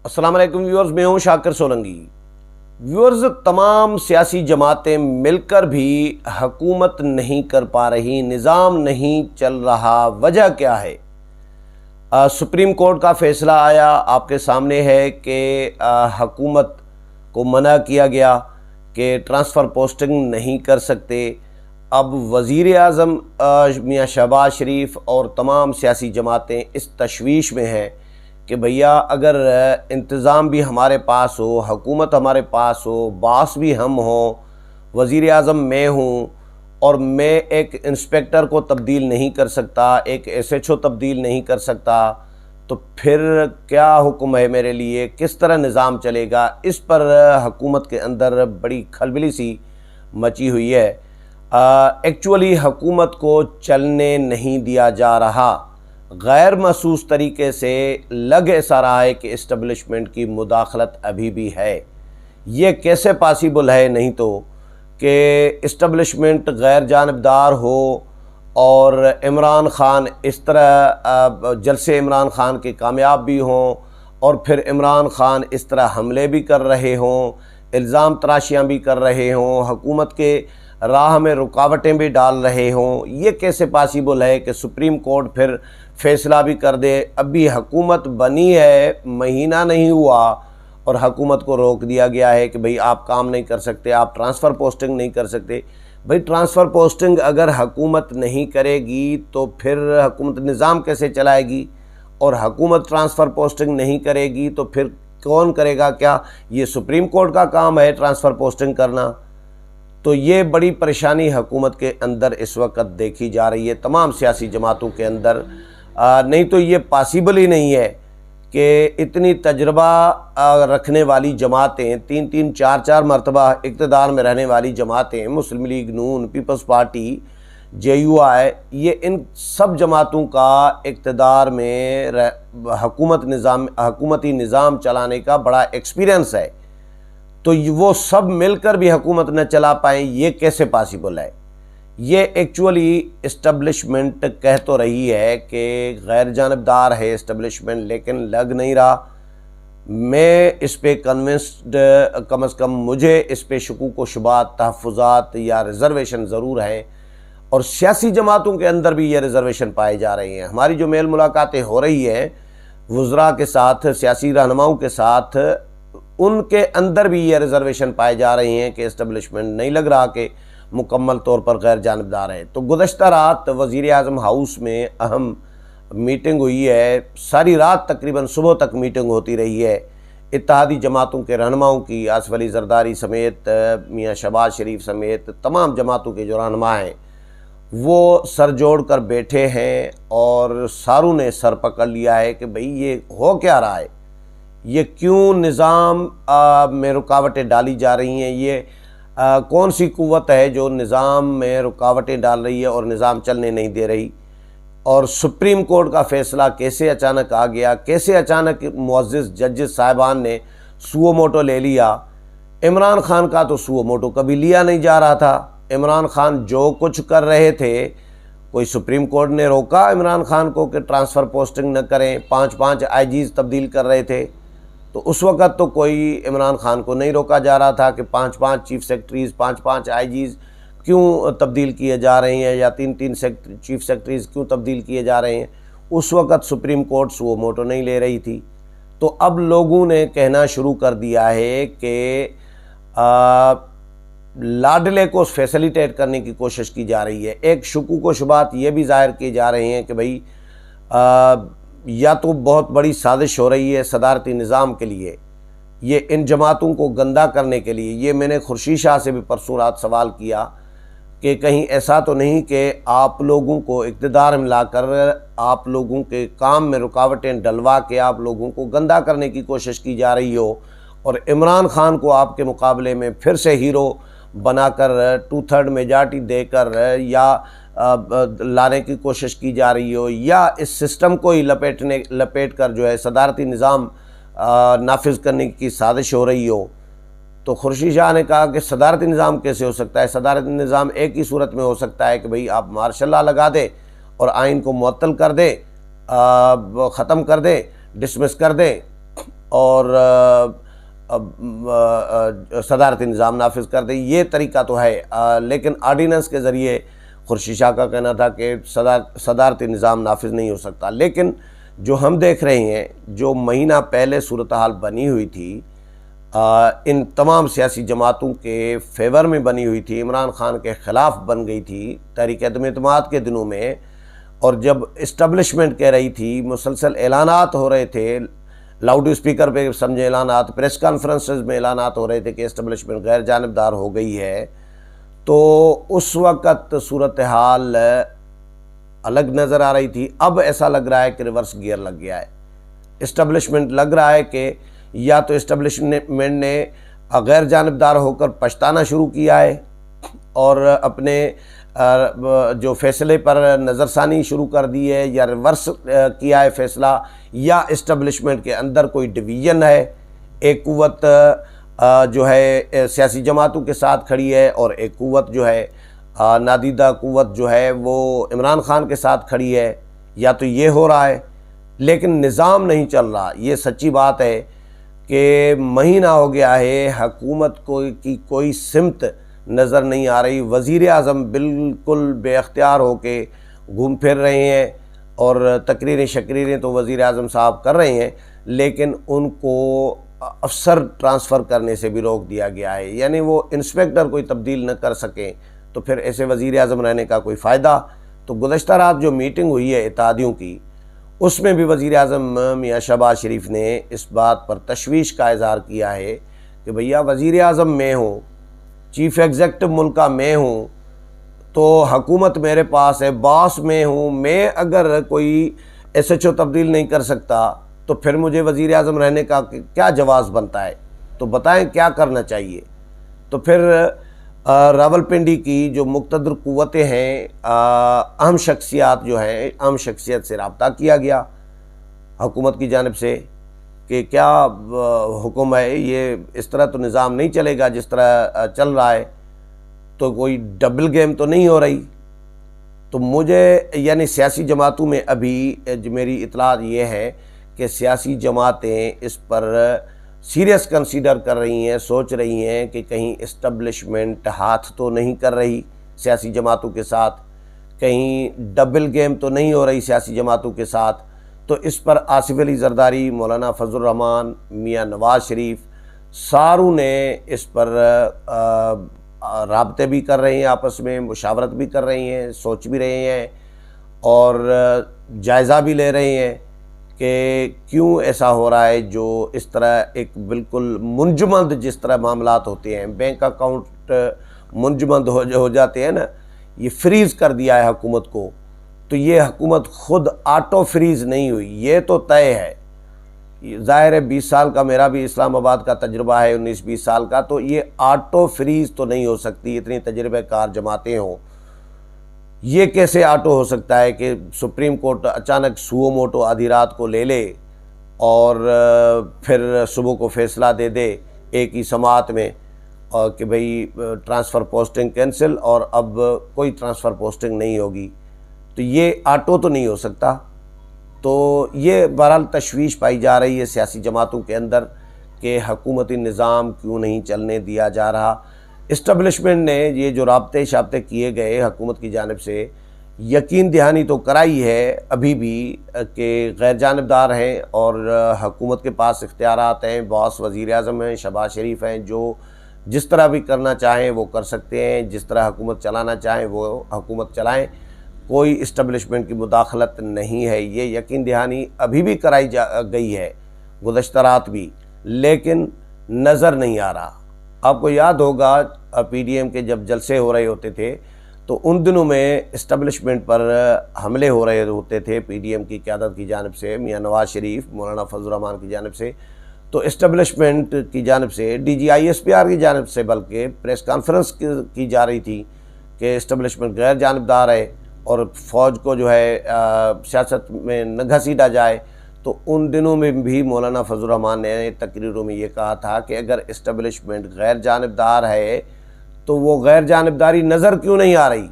السلام علیکم ویورز، میں ہوں شاکر سولنگی۔ ویورز، تمام سیاسی جماعتیں مل کر بھی حکومت نہیں کر پا رہی، نظام نہیں چل رہا۔ وجہ کیا ہے؟ سپریم کورٹ کا فیصلہ آیا، آپ کے سامنے ہے کہ حکومت کو منع کیا گیا کہ ٹرانسفر پوسٹنگ نہیں کر سکتے۔ اب وزیر اعظم میاں شہباز شریف اور تمام سیاسی جماعتیں اس تشویش میں ہیں کہ بھیا اگر انتظام بھی ہمارے پاس ہو، حکومت ہمارے پاس ہو، باس بھی ہم ہوں، وزیر اعظم میں ہوں، اور میں ایک انسپیکٹر کو تبدیل نہیں کر سکتا، ایک ایس ایچ او تبدیل نہیں کر سکتا، تو پھر کیا حکم ہے میرے لیے؟ کس طرح نظام چلے گا؟ اس پر حکومت کے اندر بڑی کھلبلی سی مچی ہوئی ہے۔ ایکچولی حکومت کو چلنے نہیں دیا جا رہا، غیر محسوس طریقے سے لگ ایسا رہا ہے کہ اسٹیبلشمنٹ کی مداخلت ابھی بھی ہے۔ یہ کیسے پاسیبل ہے؟ نہیں تو کہ اسٹیبلشمنٹ غیر جانبدار ہو اور عمران خان اس طرح جلسے عمران خان کے کامیاب بھی ہوں، اور پھر عمران خان اس طرح حملے بھی کر رہے ہوں، الزام تراشیاں بھی کر رہے ہوں، حکومت کے راہ میں رکاوٹیں بھی ڈال رہے ہوں۔ یہ کیسے پاسیبل ہے کہ سپریم کورٹ پھر فیصلہ بھی کر دے؟ ابھی حکومت بنی ہے، مہینہ نہیں ہوا اور حکومت کو روک دیا گیا ہے کہ بھئی آپ کام نہیں کر سکتے، آپ ٹرانسفر پوسٹنگ نہیں کر سکتے۔ بھئی ٹرانسفر پوسٹنگ اگر حکومت نہیں کرے گی تو پھر حکومت نظام کیسے چلائے گی؟ اور حکومت ٹرانسفر پوسٹنگ نہیں کرے گی تو پھر کون کرے گا؟ کیا یہ سپریم کورٹ کا کام ہے ٹرانسفر پوسٹنگ کرنا؟ تو یہ بڑی پریشانی حکومت کے اندر اس وقت دیکھی جا رہی ہے، تمام سیاسی جماعتوں کے اندر۔ نہیں تو یہ پاسیبل ہی نہیں ہے کہ اتنی تجربہ رکھنے والی جماعتیں، تین چار مرتبہ اقتدار میں رہنے والی جماعتیں، Muslim League Noon, Peoples Party, J U I, یہ ان سب جماعتوں کا اقتدار میں حکومتی نظام چلانے کا بڑا ایکسپیرینس ہے، تو وہ سب مل کر بھی حکومت نہ چلا پائیں، یہ کیسے پاسیبل ہے؟ یہ ایکچولی اسٹیبلشمنٹ کہہ تو رہی ہے کہ غیر جانبدار ہے اسٹیبلشمنٹ، لیکن لگ نہیں رہا۔ میں اس پہ کنونسڈ، کم از کم مجھے اس پہ شکوک و شبہات، تحفظات یا ریزرویشن ضرور ہیں، اور سیاسی جماعتوں کے اندر بھی یہ ریزرویشن پائے جا رہے ہیں۔ ہماری جو میل ملاقاتیں ہو رہی ہیں وزراء کے ساتھ، سیاسی رہنماؤں کے ساتھ، ان کے اندر بھی یہ ریزرویشن پائے جا رہے ہیں کہ اسٹیبلشمنٹ نہیں لگ رہا کہ مکمل طور پر غیر جانبدار ہے۔ تو گزشتہ رات وزیر اعظم ہاؤس میں اہم میٹنگ ہوئی ہے، ساری رات تقریباً صبح تک میٹنگ ہوتی رہی ہے اتحادی جماعتوں کے رہنماؤں کی، آصف علی زرداری سمیت، میاں شہباز شریف سمیت تمام جماعتوں کے جو رہنما ہیں وہ سر جوڑ کر بیٹھے ہیں، اور ساروں نے سر پکڑ لیا ہے کہ بھئی یہ ہو کیا رہا ہے، یہ کیوں نظام میں رکاوٹیں ڈالی جا رہی ہیں، یہ کون سی قوت ہے جو نظام میں رکاوٹیں ڈال رہی ہے اور نظام چلنے نہیں دے رہی؟ اور سپریم کورٹ کا فیصلہ کیسے اچانک آ گیا، کیسے اچانک معزز ججز صاحبان نے سو موٹو لے لیا؟ عمران خان کا تو سو موٹو کبھی لیا نہیں جا رہا تھا۔ عمران خان جو کچھ کر رہے تھے، کوئی سپریم کورٹ نے روکا عمران خان کو کہ ٹرانسفر پوسٹنگ نہ کریں؟ 5 آئی جیز تبدیل کر رہے تھے، تو اس وقت تو کوئی عمران خان کو نہیں روکا جا رہا تھا کہ 5 چیف سیکرٹریز، 5 آئی جیز کیوں تبدیل کیے جا رہے ہیں، یا 3 چیف سیکرٹریز کیوں تبدیل کیے جا رہے ہیں۔ اس وقت سپریم کورٹ سو موٹو نہیں لے رہی تھی۔ تو اب لوگوں نے کہنا شروع کر دیا ہے کہ لاڈلے کو فیسیلیٹیٹ کرنے کی کوشش کی جا رہی ہے۔ ایک شکوک و شبہات یہ بھی ظاہر کیے جا رہے ہیں کہ بھئی یا تو بہت بڑی سازش ہو رہی ہے صدارتی نظام کے لیے، یہ ان جماعتوں کو گندا کرنے کے لیے۔ یہ میں نے خورشید شاہ سے بھی پرسوں رات سوال کیا کہ کہیں ایسا تو نہیں کہ آپ لوگوں کو اقتدار میں لا کر آپ لوگوں کے کام میں رکاوٹیں ڈلوا کے آپ لوگوں کو گندا کرنے کی کوشش کی جا رہی ہو، اور عمران خان کو آپ کے مقابلے میں پھر سے ہیرو بنا کر 2/3 میجارٹی دے کر یا لانے کی کوشش کی جا رہی ہو، یا اس سسٹم کو ہی لپیٹ کر جو ہے صدارتی نظام نافذ کرنے کی سازش ہو رہی ہو۔ تو خورشید شاہ نے کہا کہ صدارتی نظام کیسے ہو سکتا ہے؟ صدارتی نظام ایک ہی صورت میں ہو سکتا ہے کہ بھئی آپ مارشل لا لگا دیں اور آئین کو معطل کر دیں، ختم کر دیں، ڈسمس کر دیں، اور صدارتی نظام نافذ کر دیں، یہ طریقہ تو ہے، لیکن آرڈیننس کے ذریعے خورشید شاہ کا کہنا تھا کہ صدارتی نظام نافذ نہیں ہو سکتا۔ لیکن جو ہم دیکھ رہے ہیں، جو مہینہ پہلے صورتحال بنی ہوئی تھی ان تمام سیاسی جماعتوں کے فیور میں بنی ہوئی تھی، عمران خان کے خلاف بن گئی تھی تحریک عدم اعتماد کے دنوں میں، اور جب اسٹیبلشمنٹ کہہ رہی تھی، مسلسل اعلانات ہو رہے تھے، لاؤڈ اسپیکر پہ سمجھے اعلانات، پریس کانفرنسز میں اعلانات ہو رہے تھے کہ اسٹیبلشمنٹ غیر جانبدار ہو گئی ہے، تو اس وقت صورتحال الگ نظر آ رہی تھی۔ اب ایسا لگ رہا ہے کہ ریورس گیئر لگ گیا ہے، اسٹیبلشمنٹ لگ رہا ہے کہ یا تو اسٹیبلشمنٹ نے غیر جانبدار ہو کر پچھتانا شروع کیا ہے اور اپنے جو فیصلے پر نظر ثانی شروع کر دی ہے، یا ریورس کیا ہے فیصلہ، یا اسٹیبلشمنٹ کے اندر کوئی ڈویژن ہے، ایک قوت جو ہے سیاسی جماعتوں کے ساتھ کھڑی ہے اور ایک قوت جو ہے نادیدہ قوت جو ہے وہ عمران خان کے ساتھ کھڑی ہے، یا تو یہ ہو رہا ہے، لیکن نظام نہیں چل رہا۔ یہ سچی بات ہے کہ مہینہ ہو گیا ہے، حکومت کی کوئی سمت نظر نہیں آ رہی، وزیر اعظم بالکل بے اختیار ہو کے گھوم پھر رہے ہیں، اور تقریریں تو وزیر اعظم صاحب کر رہے ہیں، لیکن ان کو افسر ٹرانسفر کرنے سے بھی روک دیا گیا ہے، یعنی وہ انسپیکٹر کوئی تبدیل نہ کر سکیں، تو پھر ایسے وزیر اعظم رہنے کا کوئی فائدہ۔ تو گزشتہ رات جو میٹنگ ہوئی ہے اتحادیوں کی، اس میں بھی وزیر اعظم میاں شہباز شریف نے اس بات پر تشویش کا اظہار کیا ہے کہ بھیا وزیر اعظم میں ہوں، چیف ایگزیکٹو ملک کا میں ہوں، تو حکومت میرے پاس ہے، باس میں ہوں، میں اگر کوئی ایس ایچ او تبدیل نہیں کر سکتا تو پھر مجھے وزیر اعظم رہنے کا کیا جواز بنتا ہے؟ تو بتائیں کیا کرنا چاہیے؟ تو پھر راولپنڈی کی جو مقتدر قوتیں ہیں، اہم شخصیات جو ہیں، اہم شخصیت سے رابطہ کیا گیا حکومت کی جانب سے کہ کیا حکم ہے، یہ اس طرح تو نظام نہیں چلے گا جس طرح چل رہا ہے، تو کوئی ڈبل گیم تو نہیں ہو رہی۔ تو مجھے یعنی سیاسی جماعتوں میں ابھی میری اطلاع یہ ہے کہ سیاسی جماعتیں اس پر سیریس کنسیڈر کر رہی ہیں، سوچ رہی ہیں کہ کہیں اسٹیبلشمنٹ ہاتھ تو نہیں کر رہی سیاسی جماعتوں کے ساتھ، کہیں ڈبل گیم تو نہیں ہو رہی سیاسی جماعتوں کے ساتھ۔ تو اس پر آصف علی زرداری، مولانا فضل الرحمان، میاں نواز شریف ساروں نے اس پر رابطے بھی کر رہے ہیں، آپس میں مشاورت بھی کر رہے ہیں، سوچ بھی رہے ہیں اور جائزہ بھی لے رہے ہیں کہ کیوں ایسا ہو رہا ہے، جو اس طرح ایک بالکل منجمد جس طرح معاملات ہوتے ہیں، بینک اکاؤنٹ منجمد ہو جاتے ہیں نا، یہ فریز کر دیا ہے حکومت کو۔ تو یہ حکومت خود آٹو فریز نہیں ہوئی، یہ تو طے ہے۔ ظاہر ہے 20 سال کا میرا بھی اسلام آباد کا تجربہ ہے، 19-20 سال کا، تو یہ آٹو فریز تو نہیں ہو سکتی، اتنی تجربہ کار جماعتیں ہوں۔ یہ کیسے آٹو ہو سکتا ہے کہ سپریم کورٹ اچانک سوو موٹو آدھی رات کو لے لے اور پھر صبح کو فیصلہ دے دے ایک ہی سماعت میں کہ بھئی ٹرانسفر پوسٹنگ کینسل اور اب کوئی ٹرانسفر پوسٹنگ نہیں ہوگی؟ تو یہ آٹو تو نہیں ہو سکتا۔ تو یہ بہرحال تشویش پائی جا رہی ہے سیاسی جماعتوں کے اندر کہ حکومتی نظام کیوں نہیں چلنے دیا جا رہا۔ اسٹیبلشمنٹ نے یہ جو رابطے شابطے کیے گئے حکومت کی جانب سے، یقین دہانی تو کرائی ہے ابھی بھی کہ غیر جانبدار ہیں اور حکومت کے پاس اختیارات ہیں، باس وزیر اعظم ہیں، شہباز شریف ہیں، جو جس طرح بھی کرنا چاہیں وہ کر سکتے ہیں، جس طرح حکومت چلانا چاہیں وہ حکومت چلائیں، کوئی اسٹیبلشمنٹ کی مداخلت نہیں ہے۔ یہ یقین دہانی ابھی بھی کرائی گئی ہے، گزشتہ رات بھی، لیکن نظر نہیں آ رہا۔ آپ کو یاد ہوگا پی ڈی ایم کے جب جلسے ہو رہے ہوتے تھے تو ان دنوں میں اسٹیبلشمنٹ پر حملے ہو رہے ہوتے تھے پی ڈی ایم کی قیادت کی جانب سے، میاں نواز شریف، مولانا فضل الرحمان کی جانب سے، تو اسٹیبلشمنٹ کی جانب سے D G I S P R کی جانب سے بلکہ پریس کانفرنس کی جا رہی تھی کہ اسٹیبلشمنٹ غیر جانبدار ہے اور فوج کو جو ہے سیاست میں نہ گھسیٹا جائے۔ تو ان دنوں میں بھی مولانا فضل الرحمان نے تقریروں میں یہ کہا تھا کہ اگر اسٹیبلشمنٹ غیر جانبدار ہے تو وہ غیر جانبداری نظر کیوں نہیں آ رہی؟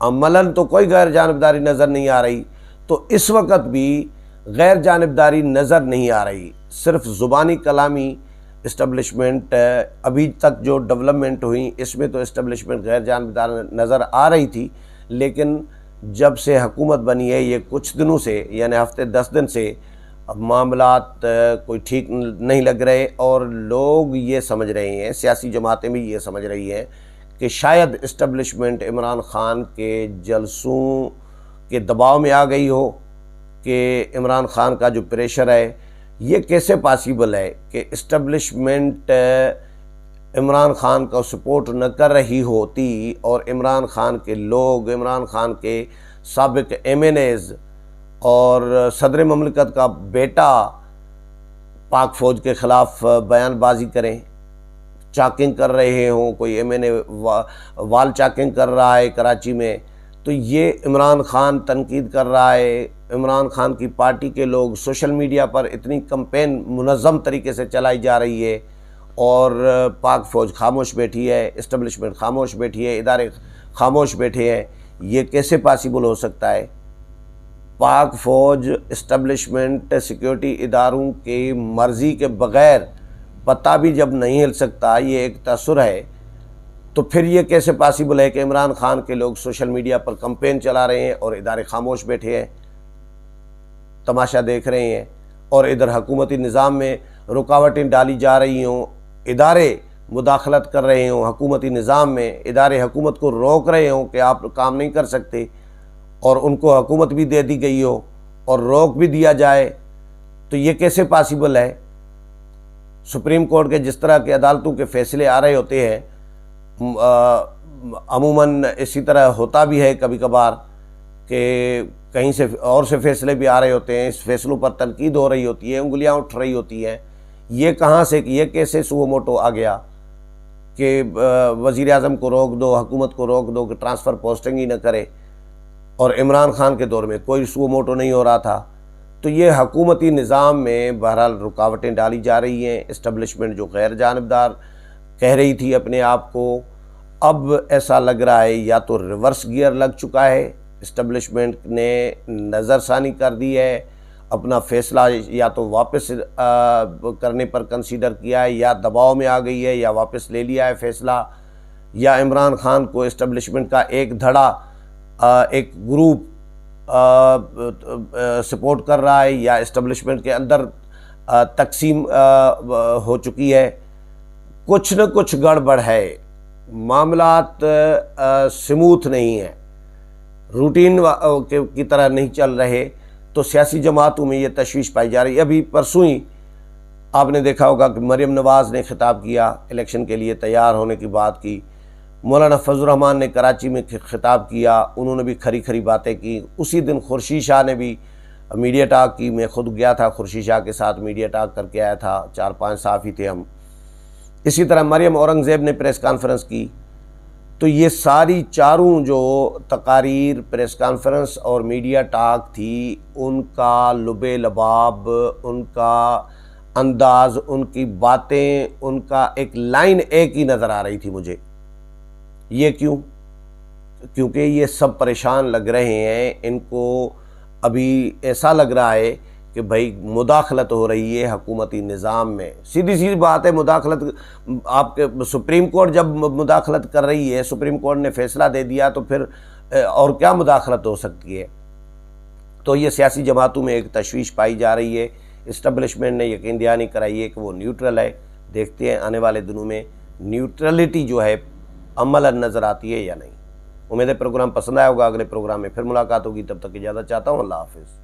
عملاً تو کوئی غیر جانبداری نظر نہیں آ رہی۔ تو اس وقت بھی غیر جانبداری نظر نہیں آ رہی، صرف زبانی کلامی اسٹیبلشمنٹ ابھی تک جو ڈیولپمنٹ ہوئی اس میں تو اسٹیبلشمنٹ غیر جانبدار نظر آ رہی تھی، لیکن جب سے حکومت بنی ہے یہ کچھ دنوں سے یعنی ہفتے 10 دن سے معاملات کوئی ٹھیک نہیں لگ رہے، اور لوگ یہ سمجھ رہے ہیں، سیاسی جماعتیں بھی یہ سمجھ رہی ہیں کہ شاید اسٹیبلشمنٹ عمران خان کے جلسوں کے دباؤ میں آ گئی ہو، کہ عمران خان کا جو پریشر ہے یہ کیسے پاسیبل ہے کہ اسٹیبلشمنٹ عمران خان کا سپورٹ نہ کر رہی ہوتی اور عمران خان کے لوگ، عمران خان کے سابق MNAs اور صدر مملکت کا بیٹا پاک فوج کے خلاف بیان بازی کریں، چاکنگ کر رہے ہوں، کوئی MNA وال چاکنگ کر رہا ہے کراچی میں، تو یہ عمران خان تنقید کر رہا ہے، عمران خان کی پارٹی کے لوگ سوشل میڈیا پر اتنی کمپین منظم طریقے سے چلائی جا رہی ہے، اور پاک فوج خاموش بیٹھی ہے، اسٹیبلشمنٹ خاموش بیٹھی ہے، ادارے خاموش بیٹھے ہیں، یہ کیسے پاسیبل ہو سکتا ہے؟ پاک فوج، اسٹیبلشمنٹ، سیکیورٹی اداروں کی مرضی کے بغیر پتہ بھی جب نہیں ہل سکتا، یہ ایک تاثر ہے، تو پھر یہ کیسے پاسیبل ہے کہ عمران خان کے لوگ سوشل میڈیا پر کمپین چلا رہے ہیں اور ادارے خاموش بیٹھے ہیں، تماشا دیکھ رہے ہیں، اور ادھر حکومتی نظام میں رکاوٹیں ڈالی جا رہی ہوں، ادارے مداخلت کر رہے ہوں حکومتی نظام میں، ادارے حکومت کو روک رہے ہوں کہ آپ کام نہیں کر سکتے، اور ان کو حکومت بھی دے دی گئی ہو اور روک بھی دیا جائے، تو یہ کیسے پاسیبل ہے؟ سپریم کورٹ کے جس طرح کے عدالتوں کے فیصلے آ رہے ہوتے ہیں، عموماً اسی طرح ہوتا بھی ہے کبھی کبھار کہ کہیں سے اور سے فیصلے بھی آ رہے ہوتے ہیں، اس فیصلوں پر تنقید ہو رہی ہوتی ہے، انگلیاں اٹھ رہی ہوتی ہیں، یہ کہاں سے، یہ کیسے سو موٹو آ گیا کہ وزیر اعظم کو روک دو، حکومت کو روک دو کہ ٹرانسفر پوسٹنگ ہی نہ کرے، اور عمران خان کے دور میں کوئی سو موٹو نہیں ہو رہا تھا؟ تو یہ حکومتی نظام میں بہرحال رکاوٹیں ڈالی جا رہی ہیں، اسٹیبلشمنٹ جو غیر جانبدار کہہ رہی تھی اپنے آپ کو، اب ایسا لگ رہا ہے یا تو ریورس گیئر لگ چکا ہے، اسٹیبلشمنٹ نے نظر ثانی کر دی ہے، اپنا فیصلہ یا تو واپس کرنے پر کنسیڈر کیا ہے، یا دباؤ میں آ گئی ہے، یا واپس لے لیا ہے فیصلہ، یا عمران خان کو اسٹیبلشمنٹ کا ایک دھڑا، ایک گروپ سپورٹ کر رہا ہے، یا اسٹیبلشمنٹ کے اندر تقسیم ہو چکی ہے، کچھ نہ کچھ گڑبڑ ہے، معاملات سموتھ نہیں ہیں، روٹین کی طرح نہیں چل رہے، تو سیاسی جماعتوں میں یہ تشویش پائی جا رہی ہے۔ ابھی پرسوں ہی آپ نے دیکھا ہوگا کہ مریم نواز نے خطاب کیا، الیکشن کے لیے تیار ہونے کی بات کی، مولانا فضل الرحمان نے کراچی میں خطاب کیا، انہوں نے بھی کھری کھری باتیں کی، اسی دن خورشید شاہ نے بھی میڈیا ٹاک کی، میں خود گیا تھا خورشید شاہ کے ساتھ میڈیا ٹاک کر کے آیا تھا، 4-5 صحافی تھے ہم، اسی طرح مریم اورنگزیب نے پریس کانفرنس کی، تو یہ ساری چاروں جو تقاریر، پریس کانفرنس اور میڈیا ٹاک تھی، ان کا لب لباب، ان کا انداز، ان کی باتیں، ان کا ایک لائن ایک ہی نظر آ رہی تھی مجھے۔ یہ کیوں؟ کیونکہ یہ سب پریشان لگ رہے ہیں، ان کو ابھی ایسا لگ رہا ہے کہ بھائی مداخلت ہو رہی ہے حکومتی نظام میں، سیدھی سی بات ہے، مداخلت آپ کے سپریم کورٹ جب مداخلت کر رہی ہے، سپریم کورٹ نے فیصلہ دے دیا تو پھر اور کیا مداخلت ہو سکتی ہے؟ تو یہ سیاسی جماعتوں میں ایک تشویش پائی جا رہی ہے، اسٹیبلشمنٹ نے یقین دہانی کرائی ہے کہ وہ نیوٹرل ہے، دیکھتے ہیں آنے والے دنوں میں نیوٹرلٹی جو ہے عملاً نظر آتی ہے یا نہیں۔ امید ہے پروگرام پسند آیا ہوگا، اگلے پروگرام میں پھر ملاقات ہوگی، تب تک اجازت چاہتا ہوں، اللہ حافظ۔